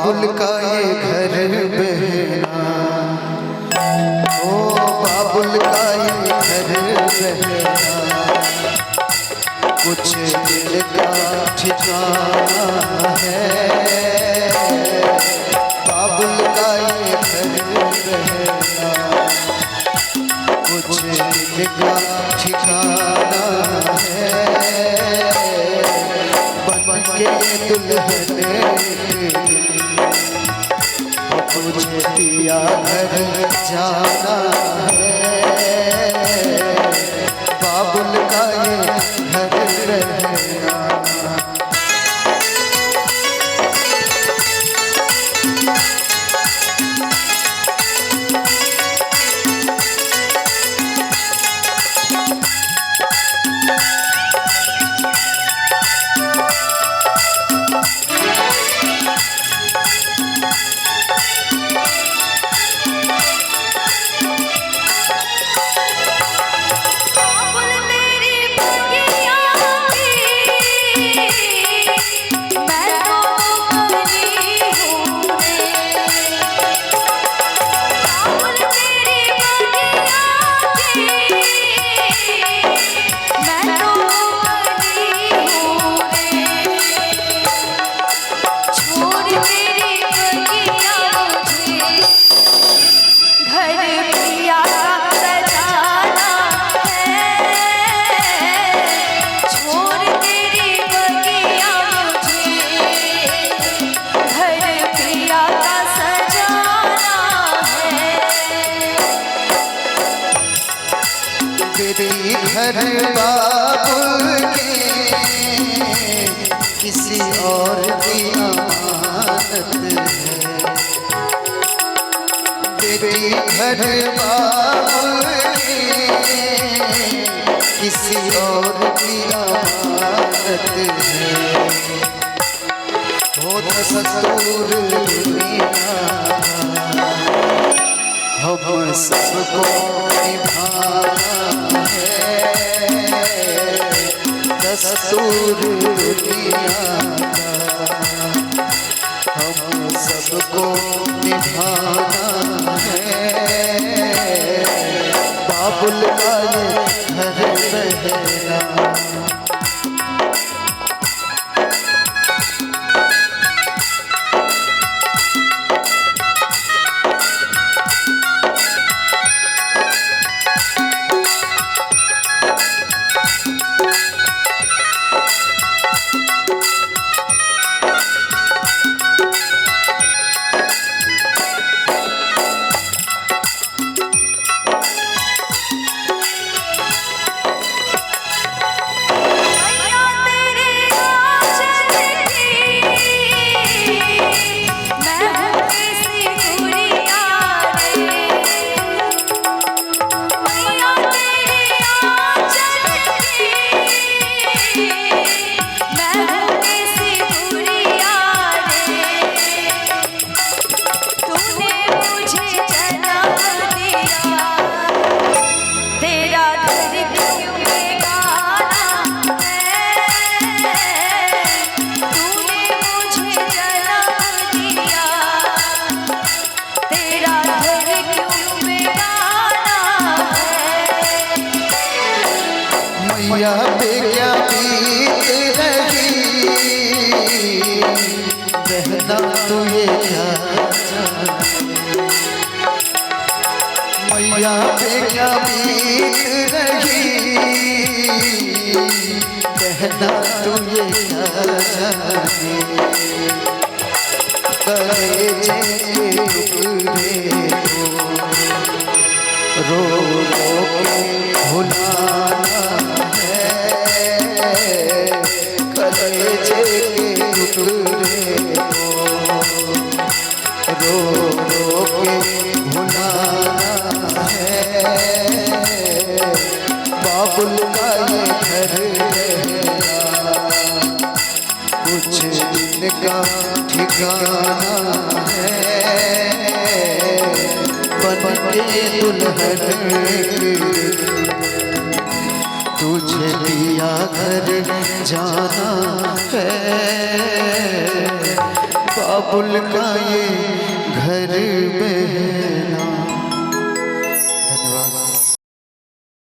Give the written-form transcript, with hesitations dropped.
बाबुल का ये घर बहना, ओ बाबुल का ये घर बहना, कुछ दिल का ठिकाना है। बाबुल का ये घर बहना, कुछ दिल का ठिकाना है। बन के ये दुल्हन मुझे पिया घर जाना है। बाबुल का ये घर रहना। घर बाबुल के किसी और की अमानत है। बेटी घर बाबुल के किसी और की अमानत है। हो दस्तूर दुनिया हम सबको निभाना है। दस्तूर दुनिया हम सबको निभाना है। बाबुल का ये घर बहना। मैया पे क्या बीत रही, बहना तू ये क्या जाने। मैया पे क्या बीत रही, बहना तू ये क्या जाने। कलेजे के टुकड़े को रो रो के भुलाना है। कलेजे के टुकड़े को रो रो के भुलाना है। बाबुल का ये घर रहना, कुछ दिन का ठिकाना है। बन के दुल्हन तुझे पिया घर जाना है। बाबुल का ये घर बहना।